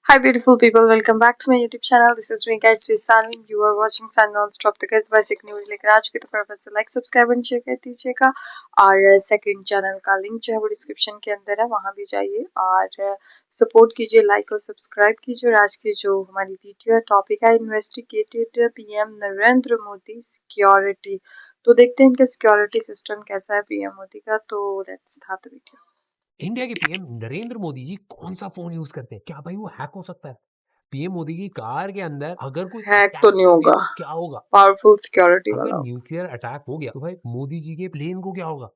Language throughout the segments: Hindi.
Hi, beautiful people. Welcome back to my YouTube channel. This is me, guys, Sri Sanvi. You are watching Sun Non-Stop. तो guys, basic न्यूज लेकर आ चुके तो फटाफट से लाइक सब्सक्राइब एंड शेयर कर दीजिएगा। और सेकंड चैनल का लिंक जो है वो डिस्क्रिप्शन के अंदर है, वहाँ भी जाइए और सपोर्ट कीजिए, लाइक और सब्सक्राइब कीजिए। और आज की जो हमारी वीडियो है, टॉपिक है investigated PM Narendra Modi security. तो देखते हैं इनका सिक्योरिटी सिस्टम कैसा है पीएम मोदी का। तो let's start the video. India के पीएम नरेंद्र मोदी जी कौन सा फोन यूज करते हैं? क्या भाई वो हैक हो सकता है? पीएम मोदी की कार के अंदर अगर कोई हैक अटैक तो नहीं कर दे होगा, तो क्या होगा? पावरफुल सिक्योरिटी अगर वाला होगा। न्यूक्लियर अटैक हो गया तो भाई मोदी जी के प्लेन को क्या होगा?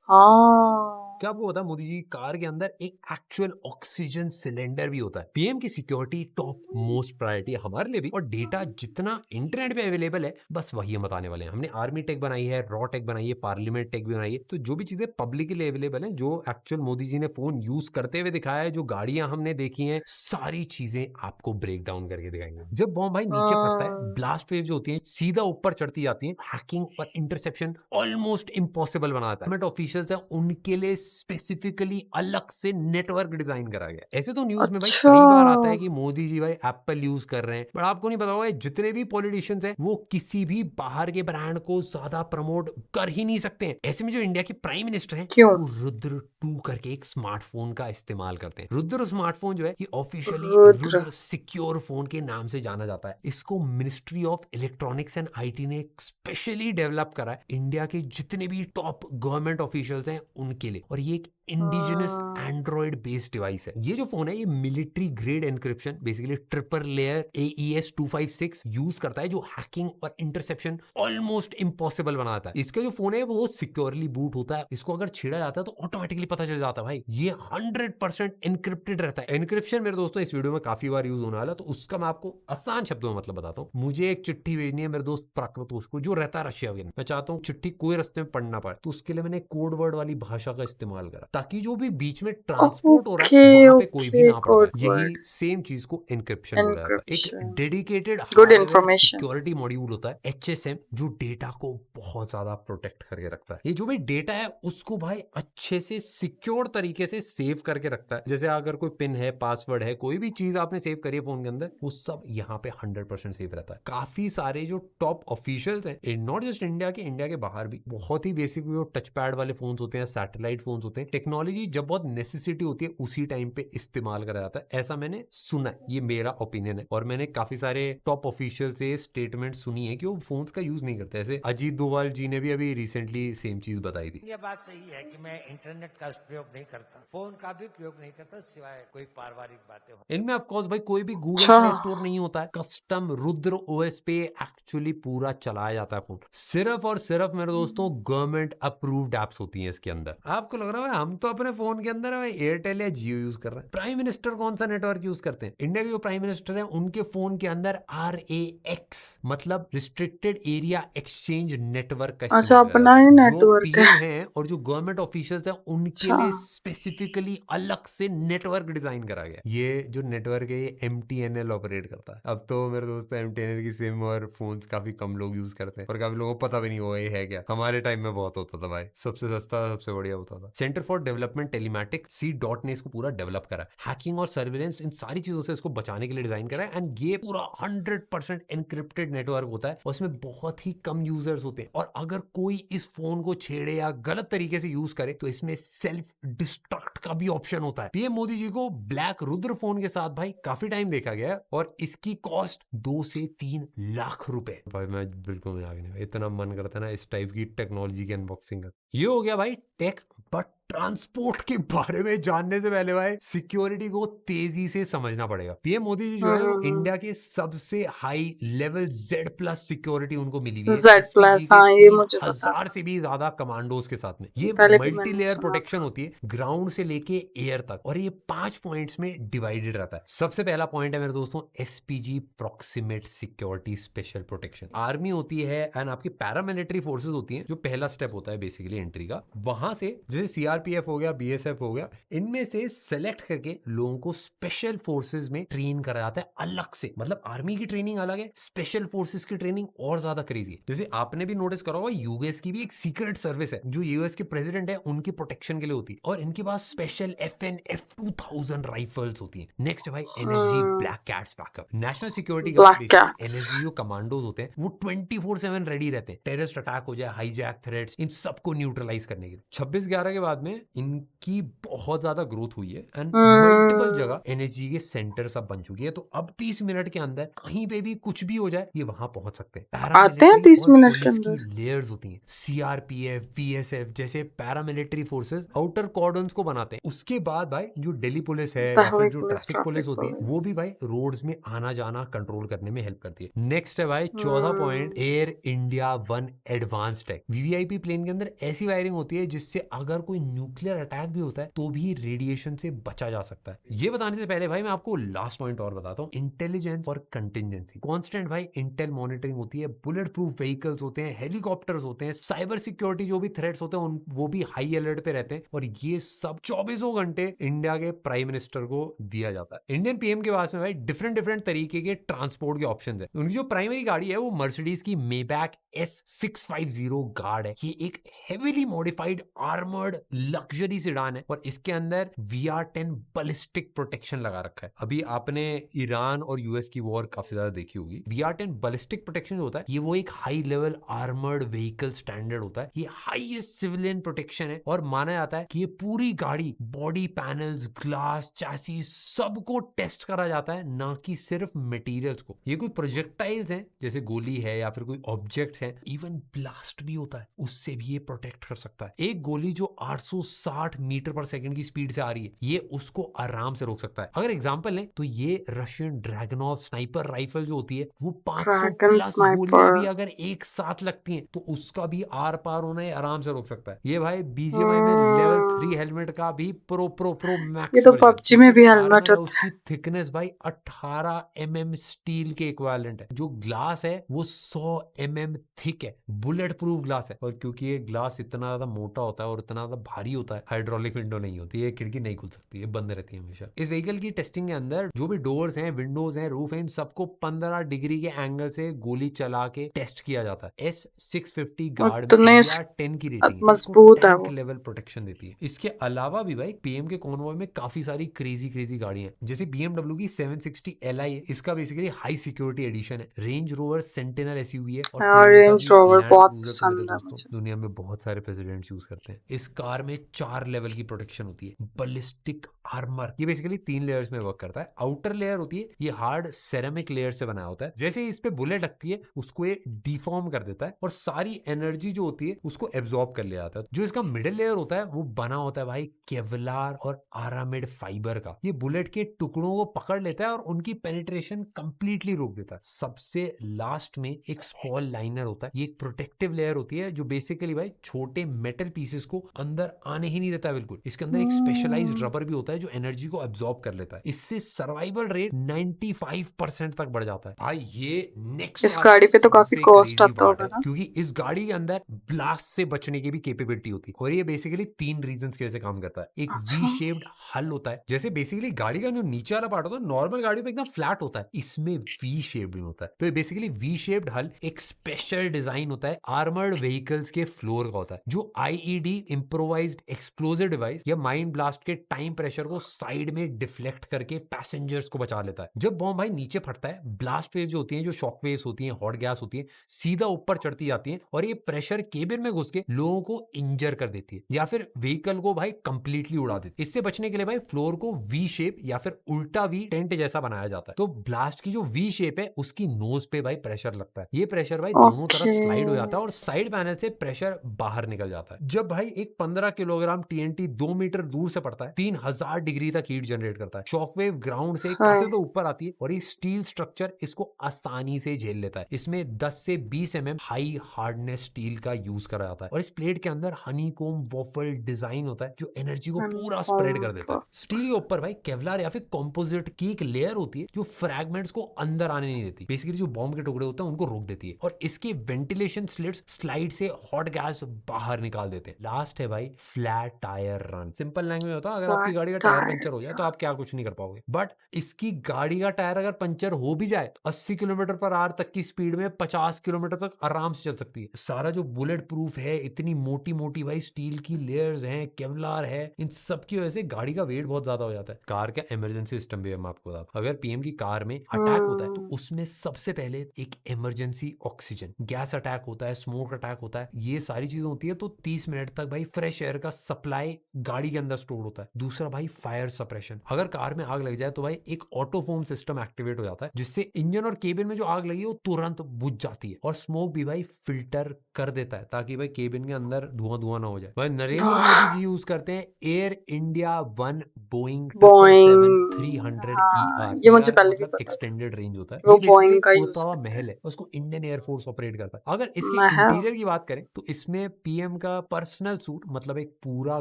हाँ, क्या आपको पता है मोदी जी की कार के अंदर एक एक्चुअल ऑक्सीजन सिलेंडर भी होता है? पीएम की सिक्योरिटी टॉप मोस्ट प्रायोरिटी हमारे लिए भी, और डेटा जितना इंटरनेट पे अवेलेबल है बस वही हम बताने वाले हैं। हमने आर्मी टेक बनाई है, रॉ टेक बनाई है, पार्लियामेंट टेक भी बनाई है। तो जो भी चीजें पब्लिकली अवेलेबल है, जो एक्चुअल मोदी जी ने फोन यूज करते हुए दिखाया है, जो गाड़ियां हमने देखी हैं, सारी चीजें आपको ब्रेक डाउन करके दिखाएंगे। जब बॉम्ब भाई नीचे फटता है, ब्लास्ट वेव जो होती है सीधा ऊपर चढ़ती जाती है, हैकिंग और इंटरसेप्शन ऑलमोस्ट इम्पॉसिबल बनाता है। गवर्नमेंट ऑफिशियल्स है उनके लिए स्पेसिफिकली अलग से नेटवर्क डिजाइन करा गया। ऐसे तो न्यूज में भाई अच्छा। कई बार आता है कि मोदी जी भाई एप्पल यूज कर रहे हैं, बट आपको नहीं पता होगा जितने भी पॉलिटिशियंस हैं वो किसी भी बाहर के ब्रांड को ज्यादा प्रमोट कर ही नहीं सकते हैं। ऐसे में जो इंडिया के प्राइम मिनिस्टर हैं क्यों? वो रुद्र 2 करके एक स्मार्टफोन का इस्तेमाल करते हैं। रुद्र स्मार्टफोन जो है ये officially Rudra. Rudra secure phone के नाम से जाना जाता है। इसको ministry of electronics and IT ने स्पेशली डेवलप करा है इंडिया के जितने भी टॉप गवर्नमेंट ऑफिशियल्स हैं उनके लिए। और ये एक इंडिजिनस एंड्रॉइड बेस्ड डिवाइस है। ये जो फोन है ये military grade encryption basically triple layer AES 256 use करता है, जो हैकिंग और इंटरसेप्शन ऑलमोस्ट इम्पॉसिबल बनाता है। इसका जो फोन है वो सिक्योरली बूट होता है, इसको अगर छेड़ा जाता है तो ऑटोमेटिकली पता चल जाता है भाई ये 100% एनक्रिप्टेड रहता है। एनक्रिप्शन मेरे दोस्तों इस वीडियो में काफी बार यूज होने वाला है, तो उसका मैं आपको आसान शब्दों में मतलब बताता हूँ। मुझे एक चिट्ठी भेजनी है मेरे दोस्त प्राकृतोष को जो रहता है रशिया के, मैं चाहता हूँ चिट्ठी कोई रास्ते में पढ़ना पाए, तो उसके लिए मैंने कोड वर्ड वाली भाषा का इस्तेमाल करा ताकि जो भी बीच में ट्रांसपोर्ट हो रहा ओके है वहां पे कोई भी ओके, ना पढ़ पाए। कोड यही वर्ड सेम चीज को एनक्रिप्शन बोला जाता है। एक encryption. Dedicated good high level information. Security module होता है HSM, जो डेटा को बहुत ज्यादा प्रोटेक्ट करके रखता है। ये जो भी डेटा है उसको भाई अच्छे से सिक्योर तरीके से सेव करके रखता है। जैसे अगर कोई पिन है, पासवर्ड है, कोई भी चीज आपने सेव करी है फोन के अंदर, वो सब यहाँ पे 100% सेव रहता है। काफी सारे जो टॉप ऑफिशियल्स हैं, नॉट जस्ट इंडिया के, इंडिया के बाहर भी, बहुत ही बेसिक जो टच पैड वाले फोन होते हैं, सैटेलाइट फोन होते हैं, टेक्नोलॉजी जब बहुत नेसेसिटी होती है उसी टाइम पे इस्तेमाल करा जाता है। ऐसा मैंने सुना है, ये मेरा ओपिनियन है। और मैंने काफी सारे टॉप ऑफिशियल से स्टेटमेंट सुनी है कि वो फोन्स का यूज नहीं करते। ऐसे अजीत डोभाल जी ने भी अभी रिसेंटली सेम चीज बताई थी। ये बात सही है कि मैं इंटरनेट का प्रयोग नहीं करता, फोन का भी प्रयोग नहीं करता, सिवाय कोई पारिवारिक बातें हो। इनमें ऑफ कोर्स भाई कोई भी गूगल अच्छा। प्ले स्टोर नहीं होता है। कस्टम रुद्र OS पे एक्चुअली पूरा चलाया जाता है फोन। सिर्फ और सिर्फ मेरे दोस्तों गवर्नमेंट अप्रूव्ड एप्स होती हैं इसके अंदर। आपको लग रहा है हम तो अपने फोन के अंदर एयरटेल या जियो यूज कर रहे हैं। प्राइम मिनिस्टर कौन सा नेटवर्क यूज करते हैं? इंडिया के जो प्राइम मिनिस्टर है उनके फोन के अंदर RAX मतलब रिस्ट्रिक्टेड एरिया एक्सचेंज नेटवर्क का अच्छा, इस्तेमाल किया अपना जाता ही है। जो नेटवर्क है। पीएम है और जो गवर्नमेंट ऑफिशियल्स है उनके अच्छा। लिए स्पेसिफिकली अलग से नेटवर्क डिजाइन करा गया। ये जो नेटवर्क है ये MTNL ऑपरेट करता है। अब तो मेरे दोस्तों MTNL की सिम और फोन्स काफी कम लोग यूज करते हैं और काफी लोगों को पता भी नहीं होगा ये है क्या। हमारे टाइम में बहुत होता था भाई, सबसे सस्ता सबसे बढ़िया होता था। Centre for development telematics C.DOT ने इसको पूरा डेवलप करा। हैकिंग और सर्विलेंस इन सारी चीजों से इसको बचाने के लिए डिजाइन करा है। एंड ये पूरा 100% एनक्रिप्टेड नेटवर्क होता है और इसमें बहुत ही कम यूजर्स होते हैं। और अगर कोई इस फोन को छेड़े या गलत तरीके से यूज करे तो इसमें सेल्फ डिस्ट्रक्ट का भी ऑप्शन होता है। पीएम मोदी जी को ब्लैक रुद्र फोन के साथ भाई काफी टाइम देखा गया है और इसकी कॉस्ट 2 से 3 लाख रुपए। भाई मैं बिल्कुल मजाक नहीं, इतना मन करता है ना इस टाइप की टेक्नोलॉजी की अनबॉक्सिंग का। ये हो गया भाई टेक, बट ट्रांसपोर्ट के बारे में जानने से पहले भाई सिक्योरिटी को तेजी से समझना पड़ेगा। पीएम मोदी जी जो है वो इंडिया के सबसे हाई लेवल Z+ सिक्योरिटी उनको मिली हुई है, जेड SPG प्लस, के हाँ ये मुझे पता 3000 से भी ज्यादा कमांडोज के साथ में। ये पहले भी मल्टी मैंने लेयर सुना प्रोटेक्शन था। होती है ग्राउंड से लेके एयर तक, और ये 5 पॉइंट्स में डिवाइडेड रहता है। सबसे पहला पॉइंट है मेरे दोस्तों SPG proximate security special protection. Army होती है एंड आपकी पैरामिलिट्री फोर्सेस होती हैं, जो पहला स्टेप होता है बेसिकली एंट्री का। वहां से जैसे सीआरपीएफ हो गया, बीएसएफ हो गया, इनमें से सेलेक्ट करके लोगों को स्पेशल फोर्सेस में ट्रेन करा जाता है अलग से। मतलब आर्मी की ट्रेनिंग अलग है, स्पेशल फोर्सेस की ट्रेनिंग और ज्यादा क्रेजी है। जैसे आपने भी नोटिस करा होगा, यूएस की भी एक सीक्रेट सर्विस है जो यूएस के प्रेसिडेंट है उनकी प्रोटेक्शन के लिए होती है, और इनके पास स्पेशल FN F2000 राइफल्स होती है। नेक्स्ट है भाई NSG black cats backup, national security guard. Black basically cats. NSG जो कमांडोज होते हैं वो 24/7 रेडी रहते हैं, टेररिस्ट अटैक हो जाए, हाईजैक थ्रेट्स, इन सबको न्यूट्रलाइज करने के लिए। 26/11 के बाद में इनकी बहुत ज्यादा ग्रोथ हुई है एंड मल्टीपल जगह एनएसजी के सेंटर सब बन चुकी है। तो अब 30 मिनट के अंदर कहीं पे भी कुछ भी हो जाए ये वहां पहुंच सकते हैं। आते हैं पैरामिलिट्री 30 और मिनट के पुलिस की अंदर। लेयर्स होती हैं, सीआरपीएफ, बीएसएफ जैसे पैरामिलिट्री फोर्सेस आउटर कॉर्डन्स को बनाते हैं। उसके बाद भाई जो दिल्ली पुलिस है या फिर ट्रैफिक जो पुलिस, ट्रैफिक पुलिस ट्रैफिक होती है वो भी पुलिस। भाई रोड्स में आना जाना कंट्रोल करने में हेल्प करती है। नेक्स्ट है भाई 14 point Air India 1 advance tech. VVIP plane के अंदर ऐसी वायरिंग होती है जिससे अगर कोई न्यूक्लियर अटैक भी होता है तो भी रेडिएशन से बचा जा सकता है। ये बताने से पहले भाई मैं आपको लास्ट पॉइंट और बताता हूँ, इंटेलिजेंस और कंटिजेंसी। कांस्टेंट भाई इंटेल मॉनिटरिंग होती है, बुलेट प्रूफ व्हीकल्स होते हैं, हेलीकॉप्टर्स होते हैं, साइबर सिक्योरिटी जो भी थ्रेट्स होते हैं वो भी हाई अलर्ट पे रहते हैं, और ये सब 24 घंटे इंडिया के प्राइम मिनिस्टर को दिया जाता है। इंडियन पीएम के पास में भाई डिफरेंट डिफरेंट तरीके के ट्रांसपोर्ट के ऑप्शंस है। उनकी जो प्राइमरी गाड़ी है वो मर्सिडीज की मेबैक S650 गार्ड है। ये एक heavily modified armoured luxury sedan है, और इसके अंदर VR-10 बैलिस्टिक प्रोटेक्शन लगा रखा है। अभी आपने ईरान और यूएस की वॉर काफी ज्यादा देखी होगी। VR-10 बैलिस्टिक प्रोटेक्शन होता है, ये वो एक high level armoured vehicle standard होता है। ये हाईएस्ट सिविलियन प्रोटेक्शन है, और माना जाता है कि ये पूरी गाड़ी, बॉडी पैनल्स, ग्लास, चैसी सबको टेस्ट करा जाता है, ना कि सिर्फ मटेरियल्स को। ये कोई प्रोजेक्टाइल्स हैं जैसे गोली है या फिर कोई ऑब्जेक्ट्स हैं, इवन ब्लास्ट भी होता है, उससे भी ये प्रोटेक्ट कर सकता है। एक गोली जो 860 मीटर पर सेकंड की स्पीड से आ रही है, ये उसको आराम से रोक सकता है। अगर एग्जांपल लें तो ये रशियन ड्रैगनोव स्नाइपर राइफल जो होती है वो 500 ड्रैगन प्लस गोलियां भी स्नाइपर। अगर एक साथ लगती हैं तो उसका भी आर पार होना ये आराम से रोक सकता है। ये भाई बीजीएमआई में लेवल 3 हेलमेट का भी प्रो ये मैक्स तो वर्जन। पबजी इसके में जो भी हेलमेट आर्मर है होता उसकी थिकनेस भाई 18 mm स्टील के इक्विवेलेंट है। जो ग्लास है वो 100 mm थिक है, बुलेट प्रूफ ग्लास है। और क्योंकि ये ग्लास इतना ज्यादा मोटा होता है और इतना ज्यादा भारी होता है, हाइड्रोलिक विंडो नहीं होती, ये खिड़की नहीं खुल सकती, ये बंद रहती है हमेशा। इस व्हीकल की टेस्टिंग के अंदर जो भी डोर्स हैं, विंडोज हैं, रूफ है, इन सबको 15 डिग्री के एंगल से गोली चला के टेस्ट किया जाता है। S650 है। गार्ड में इतने VR-10 की रेटिंग है, इसको मजबूत है टैंक वो। लेवल प्रोटेक्शन देती है। इसके अलावा भी भाई पीएम के कॉन्वॉय में काफी सारी क्रेजी गाड़ियां हैं, जैसे BMW की 760 Li है, इसका बेसिकली हाई सिक्योरिटी एडिशन है। रेंज रोवर सेंटिनल SUV है, और टोयोटा रेंज की रोवर लैंड बहुत क्रूजर तो मेरे पसंद है दोस्तों मुझे। दुनिया में बहुत सारे प्रेसिडेंट्स यूज करते हैं। इस कार में 4 लेवल की प्रोटेक्शन होती है। बैलिस्टिक आर्मर, ये बेसिकली 3 लेयर्स में वर्क करता है। आउटर लेयर होती है, ये हार्ड सेरेमिक लेयर से बना होता है, जैसे ही इस पे बुलेट लगती है उसको ये डिफॉर्म कर देता है और सारी एनर्जी जो होती है उसको एब्जॉर्ब कर ले जाता है। जो इसका मिडिल लेयर होता है वो बना होता है भाई केवलार और आरामिड फाइबर का। ये बुलेट के टुकड़ों को पकड़ लेता है और उनकी पेनिट्रेशन कंप्लीटली रोक देता है। सबसे लास्ट में एक स्पॉल लाइनर होता है, ये एक प्रोटेक्टिव लेयर होती है जो बेसिकली भाई छोटे मेटल पीसेस को अंदर आने ही नहीं देता है बिल्कुल। इसके अंदर एक स्पेशलाइज्ड रबर भी होता है जो एनर्जी को एब्जॉर्ब कर लेता है। इससे सर्वाइवल रेट 95% तक बढ़ जाता है। भाई ये नेक्स्ट इस गाड़ी पे तो काफी कॉस्ट आता होगा है, ना। क्योंकि इस गाड़ी के अंदर ब्लास्ट से बचने की भी कैपेबिलिटी होती है, और ये बेसिकली 3 रीजंस की वजह से काम करता है। एक वी अच्छा। शेप्ड हल होता है, जैसे बेसिकली गाड़ी का जो नीचे वाला पार्ट होता है नॉर्मल गाड़ी पे एकदम फ्लैट होता है, इसमें वी शेप्ड होता है। तो ये बेसिकली वी शेप्ड हल एक स्पेशल डिजाइन होता है, आर्मर्ड व्हीकल्स के फ्लोर का होता है, जो IED इम्प्रोवाइज्ड एक्सप्लोजिव डिवाइस या माइन ब्लास्ट के टाइम प्रेशर को साइड में डिफ्लेक्ट करके पैसेंजर्स को बचा लेता है। जब बॉम्ब भाई नीचे फटता है, ब्लास्ट वेव जो होती हैं, जो शॉक वेव्स होती हैं, हॉट गैस होती है, सीधा ऊपर चढ़ती जाती है और ये प्रेशर केबिन में घुस के लोगों को इंजर कर देती है या फिर व्हीकल को भाई कंप्लीटली उड़ा देती है। इससे बचने के लिए भाई फ्लोर को वी शेप या फिर उल्टा वी टेंट जैसा बनाया जाता है। तो ब्लास्ट की जो वी शेप है उसकी नोज पे भाई प्रेशर लगता है, ये प्रेशर भाई दोनों तरफ स्लाइड हो जाता है और साइड पैनल से प्रेशर बाहर निकल जाता है। जब भाई एक 15 किलोग्राम TNT 2 मीटर दूर से पड़ता है, 3000 डिग्री तक हीट जनरेट करता है। शॉकवेव ग्राउंड से अच्छा। काफी तो ऊपर आती है और ये स्टील स्ट्रक्चर इसको आसानी से झेल लेता है। इसमें 10 से 20 mm हाई हार्डनेस स्टील का यूज करा जाता है और इस प्लेट के अंदर हनीकोम वॉफल डिजाइन होता है जो एनर्जी को पूरा स्प्रेड कर देता है। स्टील के ऊपर भाई केवलार या फिर कंपोजिट की एक लेयर होती है जो फ्रैगमेंट्स को अंदर आने नहीं देती, बेसिकली जो बॉम्ब के टुकड़े होते हैं उनको रोक देती है और इसके वेंटिलेशन स्लिट्स स्लाइड से हॉट गैस बाहर निकाल देते हैं। लास्ट है भाई flat tyre run. Simple language में होता है अगर आपकी गाड़ी का टायर पंचर हो जाए तो आप क्या कुछ नहीं कर पाओगे, बट इसकी गाड़ी का टायर अगर पंचर हो भी जाए तो 80 किलोमीटर पर आवर तक की स्पीड में 50 किलोमीटर तक आराम से चल सकती है। सारा जो बुलेट प्रूफ है, इतनी मोटी मोटी भाई स्टील की लेयर्स हैं, केवलार है, इन सब की वजह से गाड़ी का वेट बहुत ज्यादा हो जाता है। कार का इमरजेंसी सिस्टम भी मैं आपको बताता हूं। अगर पीएम की कार में अटैक होता है तो उसमें सबसे पहले एक इमरजेंसी ऑक्सीजन गैस अटैक होता है, स्मोक अटैक होता है, ये सारी चीजें होती है तो 30 मिनट तक भाई फ्रेश एयर का सप्लाई गाड़ी के अंदर स्टोर होता है। दूसरा भाई फायर सप्रेशन, अगर कार में आग लग जाए तो भाई एक ऑटोफोम सिस्टम एक्टिवेट हो जाता है जिससे इंजन और केबिन में जो आग लगी है वो तुरंत बुझ जाती है और स्मोक भी भाई फिल्टर कर देता है ताकि भाई केबिन के अंदर धुआं धुआं ना हो जाए। भाई नरेंद्र मोदी जी यूज करते हैं एयर इंडिया 1 बोइंग 777-300 हाँ, ER। ये मुझे पहले भी मतलब पता था एक्सटेंडेड रेंज होता है। वो ये बेसिकली बोइंग का उड़ता यूज हुआ करते हैं। महल है, उसको इंडियन एयरफोर्स ऑपरेट करता है। अगर इसके महल। इंटीरियर की बात करें तो इसमें पीएम का पर्सनल सूट मतलब एक पूरा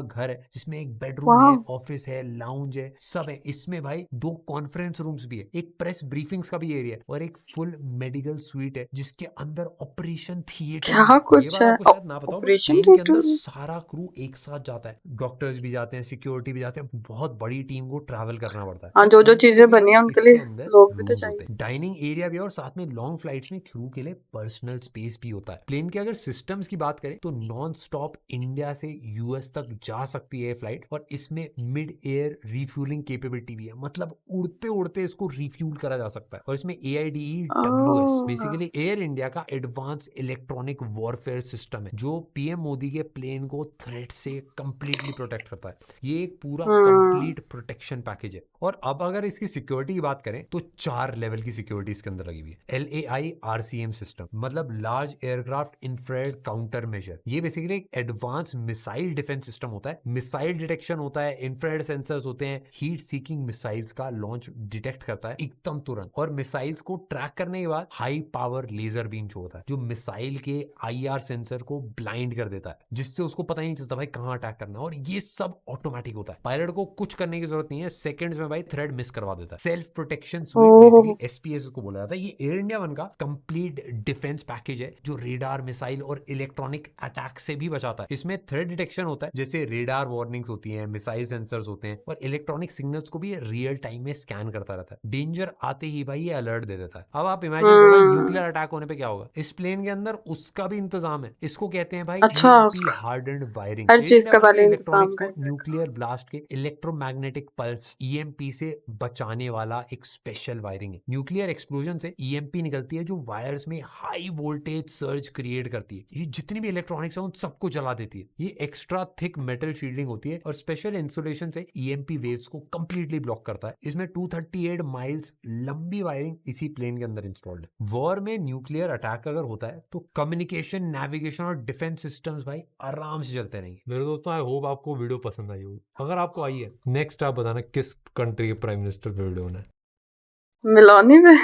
घर है जिसमें एक बेडरूम है, वाह। ऑफिस है, लाउंज है, सब है। इसमें भाई 2 कॉन्फ्रेंस रूम्स भी है, एक प्रेस ब्रीफिंग्स का भी एरिया है और एक फुल मेडिकल स्वीट है जिसके अंदर ऑपरेशन थिएटर भी क्या है। ये कुछ बात है? आपको शायद ना पता हो बट ऑपरेशन प्लेन के अंदर थिएटर? सारा क्रू एक साथ जाता है, डॉक्टर्स भी जाते हैं, सिक्योरिटी भी जाते हैं, बहुत बड़ी टीम को ट्रैवल करना पड़ता है। हाँ, और जो जो उनके लिए चीजें भी बनी भाई है उनके इसके लिए अंदर लोग भी तो रूम्स चाहिए। होते हैं, डाइनिंग एरिया भी है और साथ में लॉन्ग फ्लाइट्स में क्रू के लिए पर्सनल स्पेस भी होता है। प्लेन के अगर सिस्टम्स की बात करें तो नॉन स्टॉप इंडिया से यूएस तक जा सकती है फ्लाइट और इसमें मिड एयर रिफ्यूलिंग कैपेबिलिटी भी है, मतलब उड़ते उड़ते इसको रिफ्यूल करा जा सकता है। और इसमें AIDE-WS बेसिकली एयर इंडिया का एडवांस इलेक्ट्रॉनिक वॉरफेयर सिस्टम है जो पीएम मोदी के प्लेन को थ्रेट से कंप्लीटली प्रोटेक्ट करता है। ये एक पूरा कंप्लीट प्रोटेक्शन पैकेज है। और अब अगर इसकी सिक्योरिटी की बात करें तो 4 लेवल की सिक्योरिटी इसके अंदर लगी हुई है। LAI RCM सिस्टम मतलब large aircraft infrared counter measure, ये बेसिकली एक एडवांस मिसाइल डिफेंस सिस्टम होता है। मिसाइल डिटेक्शन होता है, इंफ्रारेड सेंसर्स होते हैं, हीट सीकिंग मिसाइल्स का लॉन्च डिटेक्ट करता है एकदम तुरंत और मिसाइल्स को ट्रैक करने के बाद हाई पावर लेजर बीम छोड़ता है जो मिसाइल के IR सेंसर को ब्लाइंड कर देता है जिससे उसको पता ही नहीं चलता भाई कहां अटैक करना है। और ये सब ऑटोमेटिक होता है, पायलट को कुछ करने की जरूरत नहीं है, सेकंड्स में भाई थ्रेड मिस करवा देता है। Self protection sweet basically SPS को बोला जाता है। ये एयर इंडिया 1 का कंप्लीट डिफेंस पैकेज है जो रेडार, मिसाइल और इलेक्ट्रॉनिक अटैक से भी बचाता है। इसमें थ्रेड डिटेक्शन होता है, जैसे रेडार वार्निंग्स होती हैं, मिसाइल सेंसर्स होते हैं और इलेक्ट्रॉनिक सिग्नल्स को भी रियल टाइम में स्कैन करता रहता है। डेंजर आते ही भाई ये अलर्ट दे देता है। अब आप इमेजिन करो भाई न्यूक्लियर अटैक होने पे क्या होगा। इस प्लेन के अंदर उसका भी इंतजाम है। इसको कहते हैं भाई अच्छा, EMP उसका हार्डन्ड वायरिंग। हर एयर चीज इंडिया का 1 के पहले इंतजाम इलेक्ट्रॉनिक्स को करते हैं। न्यूक्लियर ब्लास्ट के इलेक्ट्रोमैग्नेटिक पल्स EMP से बचाने वाला एक स्पेशल वायरिंग है। न्यूक्लियर एक्सप्लोजन से EMP निकलती है जो वायर्स में हाई वोल्टेज सर्ज क्रिएट करती है। ये जितनी भी इलेक्ट्रॉनिक्स है उन सबको जला देती है। ये एक्स्ट्रा थिक मेटल शील्डिंग होती है और स्पेशल इंसुलेशन से EMP वेव्स को कंप्लीटली ब्लॉक करता है। इसमें 238 माइल्स लंबी वायरिंग इसी प्लेन के अंदर इंस्टॉल्ड है। वॉर में न्यूक्लियर अटैक अगर होता है तो कम्युनिकेशन, नेविगेशन और डिफेंस सिस्टम्स भाई आराम से चलते रहेंगे। मेरे दोस्तों आई होप आपको वीडियो पसंद आई होगी। अगर आपको आई है नेक्स्ट आप बताना किस कंट्री के प्राइम मिनिस्टर पे वीडियो होना है। मिलोनी में।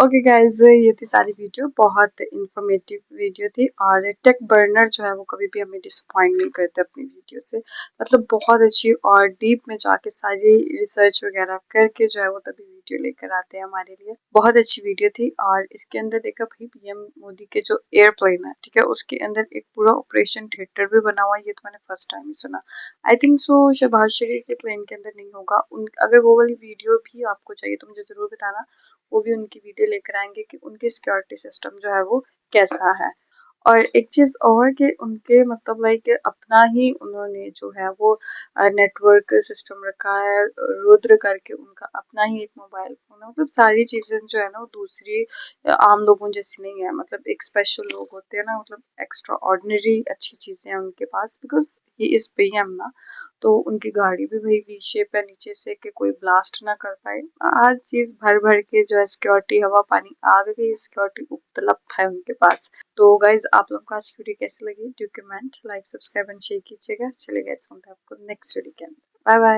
ओके गाइज, ये थी सारी वीडियो, बहुत इंफॉर्मेटिव वीडियो थी और टेक बर्नर जो है वो कभी भी हमें डिसअपॉइंट नहीं करते अपनी वीडियो से। मतलब बहुत अच्छी और डीप में जाके सारी रिसर्च वगैरह करके जो है वो तभी वीडियो लेकर आते हैं हमारे लिए। बहुत अच्छी वीडियो थी और इसके अंदर देखा भाई पीएम मोदी के जो एयरप्लेन है, ठीक है, उसके अंदर एक पूरा ऑपरेशन थिएटर भी बना हुआ है। ये तो मैंने फर्स्ट टाइम ही सुना। आई थिंक सो शहबाज शरीफ के प्लेन के अंदर नहीं होगा। उन अगर वो वाली वीडियो भी आपको चाहिए तो मुझे ज़रूर बताना, वो भी उनकी वीडियो लेकर आएंगे कि उनकी सिक्योरिटी सिस्टम जो है वो कैसा है। और एक चीज़ और कि उनके मतलब लाइक अपना ही उन्होंने जो है वो नेटवर्क सिस्टम रखा है, रुद्र करके उनका अपना ही एक मोबाइल फ़ोन है। मतलब सारी चीज़ें जो है ना वो दूसरी आम लोगों जैसी नहीं है। मतलब एक स्पेशल लोग होते हैं ना, मतलब एक्स्ट्रा ऑर्डिनरी अच्छी चीज़ें हैं उनके पास, बिकॉज ही इज़ पीएम ना। तो उनकी गाड़ी भी भाई वी शेप है नीचे से कि कोई ब्लास्ट ना कर पाए। हर चीज़ भर भर के जो है सिक्योरिटी, हवा पानी आग की सिक्योरिटी उपलब्ध है उनके पास। तो गाइज आप लोगों को आज की वीडियो कैसी लगी, do comment, like, subscribe and share कीजिएगा। चलिए गाइज, सुनते हैं आपको नेक्स्ट वीडियो के अंदर। Bye bye.